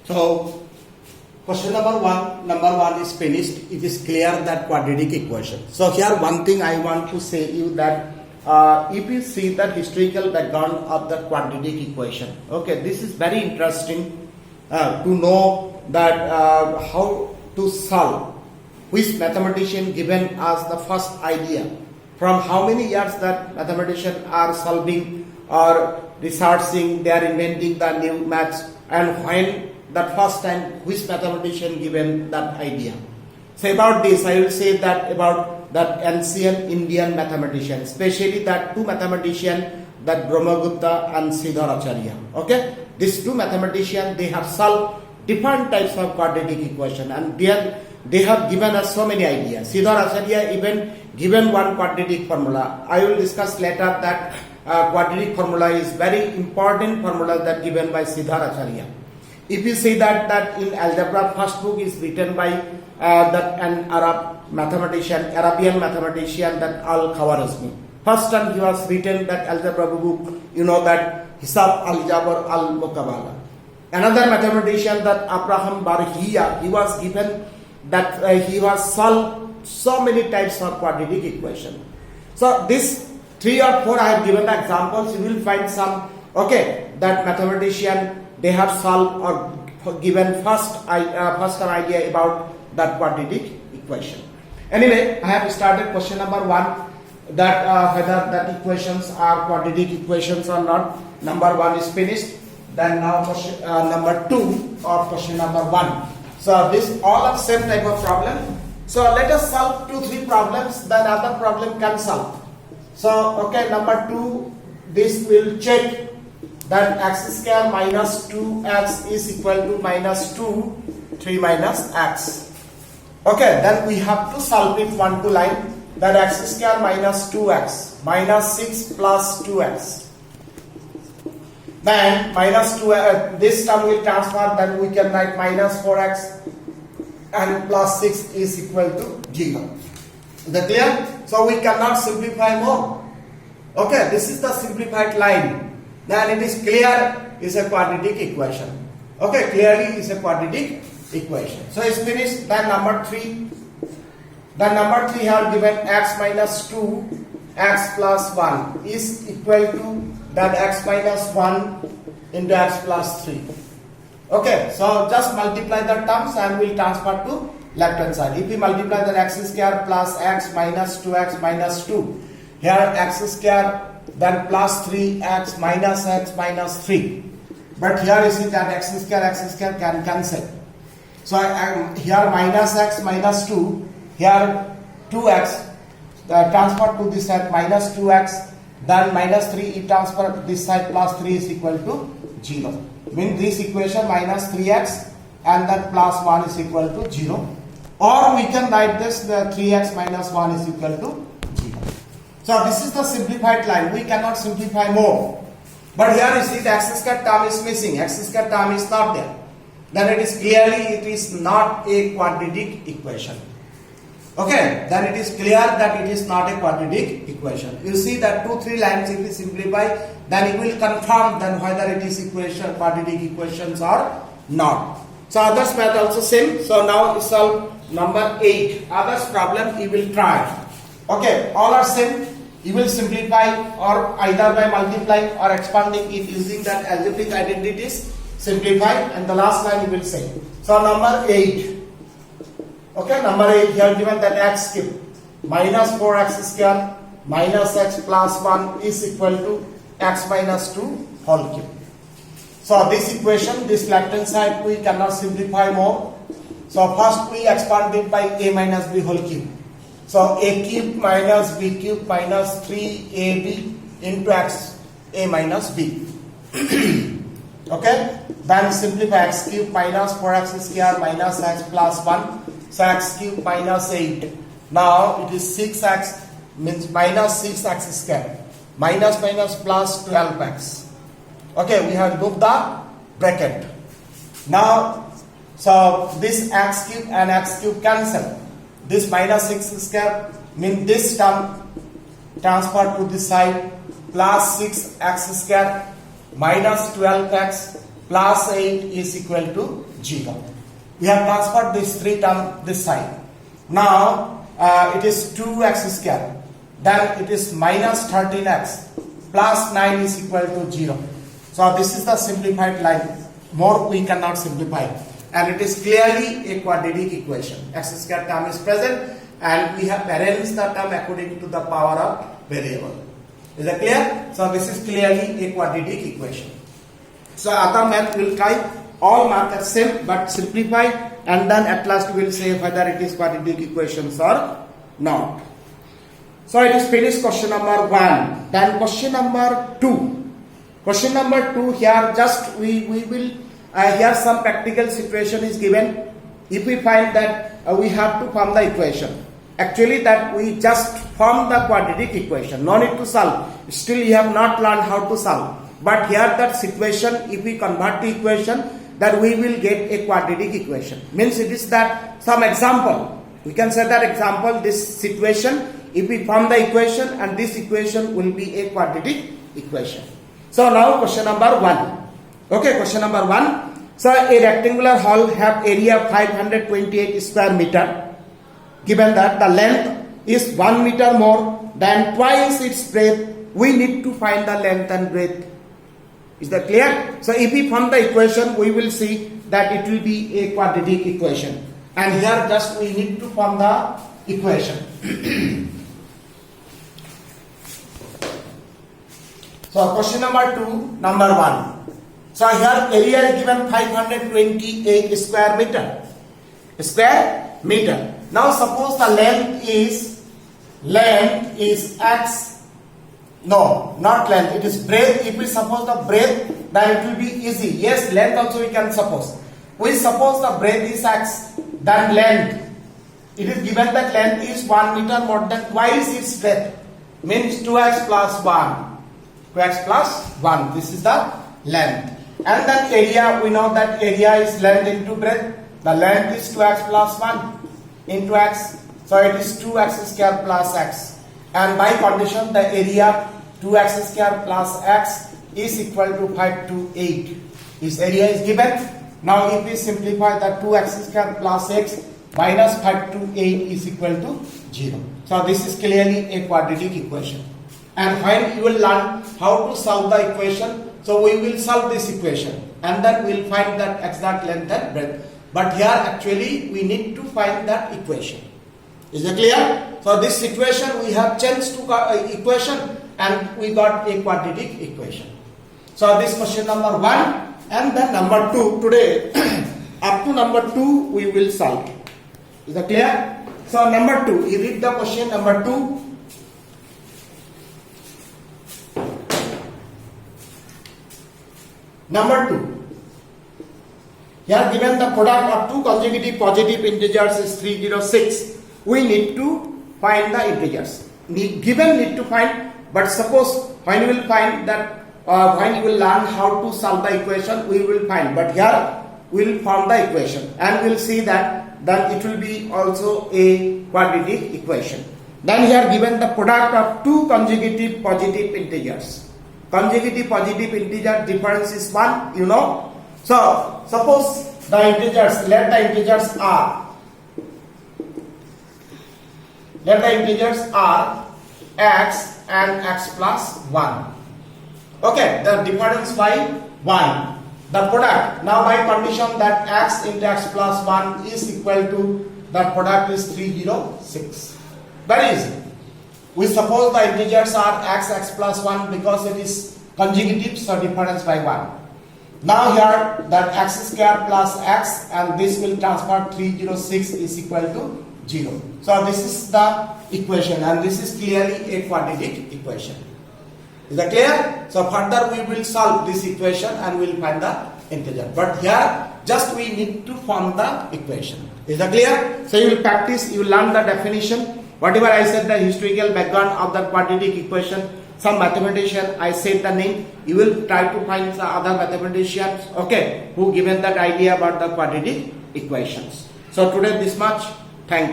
So question number one is finished. It is clear that quadratic equation. So here one thing I want to say you that if you see the historical background of the quadratic equation, okay, this is very interesting to know that how to solve, which mathematician given us the first idea, from how many years that mathematicians are solving or researching, they are inventing the new maths, and when that first time which mathematician given that idea. So about this I will say that about that ancient Indian mathematician, especially that two mathematicians, that Brahmagupta and Siddharacharya. Okay, these two mathematicians, they have solved different types of quadratic equation, and they have given us so many ideas. Siddharacharya even given one quadratic formula. I will discuss later that quadratic formula is very important formula that given by Siddharacharya. If you see that in algebra, first book is written by that an Arabian mathematician, that Al-Khwarizmi. First time he was written that algebra book, you know, that Hisab al-Jabr al-Muqabala. Another mathematician, that Abraham Barhiya, he was given that he was solved so many types of quadratic equation. So this 3 or 4 I have given the examples. You will find some, okay, that mathematician, they have solved or given first time idea about that quadratic equation. Anyway, I have started question number 1, that whether that equations are quadratic equations or not. Number 1 is finished. Then now question number 2 or question number 1. So this all are same type of problem. So let us solve 2-3 problems, then other problem can solve. So okay, number 2, this will check that x square minus 2x is equal to minus 2, 3 minus x. Okay, then we have to solve it 1 to line, that x square minus 2x minus 6 plus 2x. Then minus 2, this term will transfer, then we can write minus 4x and plus 6 is equal to 0. Is that clear? So we cannot simplify more. Okay, this is the simplified line. Then it is clear is a quadratic equation. Okay, clearly is a quadratic equation. So it's finished. Then number 3. Then number 3 have given x minus 2, x plus 1 is equal to that x minus 1 into x plus 3. Okay, so just multiply the terms and we'll transfer to left hand side. If we multiply the x square plus x minus 2x minus 2, here x square, then plus 3x minus 3. But here you see that x square can cancel. So here minus x minus 2, here 2x, transfer to this side minus 2x, then minus 3 it transfer to this side, plus 3 is equal to 0. Means this equation minus 3x and then plus 1 is equal to 0. Or we can write this, the 3x minus 1 is equal to 0. So this is the simplified line. We cannot simplify more. But here you see the x square term is missing. X square term is not there. Then it is clearly it is not a quadratic equation. Okay, then it is clear that it is not a quadratic equation. You see that 2-3 lines if we simplify, then it will confirm then whether it is quadratic equations or not. So others math also same. So now we solve number 8. Others problem you will try. Okay, all are same. You will simplify or either by multiplying or expanding it using that algebraic identities. Simplify and the last line you will say. So number 8. Okay, number 8 here given that x cube minus 4x square minus x plus 1 is equal to x minus 2 whole cube. So this equation, this left hand side we cannot simplify more. So first we expand it by a minus b whole cube. So a cube minus b cube minus 3ab into x a minus b. Okay, then simplify x cube minus 4x square minus x plus 1. So x cube minus 8. Now it is 6x means minus 6x square. Minus plus 12x. Okay, we have removed the bracket. Now, so this x cube and x cube cancel. This minus 6 square means this term transfer to this side plus 6x square minus 12x plus 8 is equal to 0. We have transferred this 3 term this side. Now it is 2x square. Then it is minus 13x plus 9 is equal to 0. So this is the simplified line. More we cannot simplify. And it is clearly a quadratic equation. X square term is present and we have arranged the term according to the power of variable. Is that clear? So this is clearly a quadratic equation. So other math will try all math are same but simplify, and then at last we will say whether it is quadratic equations or not. So it is finished question number 1. Then question number 2. Question number 2 here just we will here some practical situation is given. If we find that we have to form the equation. Actually that we just form the quadratic equation. No need to solve. Still you have not learned how to solve. But here that situation, if we convert the equation, that we will get a quadratic equation. Means it is that some example. We can say that example, this situation, if we form the equation and this equation will be a quadratic equation. So now question number 1. Okay, question number 1. So a rectangular hall have area 528 square meter. Given that the length is 1 meter more than twice its breadth, we need to find the length and breadth. Is that clear? So if we form the equation, we will see that it will be a quadratic equation. And here just we need to form the equation. So question number 2, number 1. So here area is given 528 square meter. Square meter. Now suppose the length is x. No, not length. It is breadth. If we suppose the breadth, then it will be easy. Yes, length also we can suppose. We suppose the breadth is x, then length. It is given that length is 1 meter more than twice its breadth. Means 2x plus 1. 2x plus 1. This is the length. And then area, we know that area is length into breadth. The length is 2x plus 1 into x. So it is 2x square plus x. And by condition the area 2x square plus x is equal to 528. This area is given. Now if we simplify the 2x square plus x minus 528 is equal to 0. So this is clearly a quadratic equation. And when you will learn how to solve the equation, so we will solve this equation and then we will find that exact length and breadth. But here actually we need to find that equation. Is it clear? So this situation we have changed to equation and we got a quadratic equation. So this question number 1 and then number 2 today up to number 2 we will solve. Is that clear? So number 2, you read the question number 2. Number 2. Here given the product of two consecutive positive integers is 306. We need to find the integers. Need to find, but suppose when you will find that when you will learn how to solve the equation, we will find. But here we will form the equation and we will see that it will be also a quadratic equation. Then here given the product of two consecutive positive integers. Consecutive positive integer difference is 1, you know. So suppose the integers, let the integers are x and x plus 1. Okay, the difference by 1. The product, now by condition that x into x plus 1 is equal to, the product is 306. Very easy. We suppose the integers are x plus 1 because it is consecutive, so difference by 1. Now here that x square plus x and this will transfer 306 is equal to 0. So this is the equation and this is clearly a quadratic equation. Is that clear? So further we will solve this equation and we will find the integer. But here just we need to form the equation. Is that clear? So you will practice, you will learn the definition. Whatever I said, the historical background of the quadratic equation, some mathematician I said the name, you will try to find the other mathematicians, okay, who given that idea about the quadratic equations. So today this much. Thank you.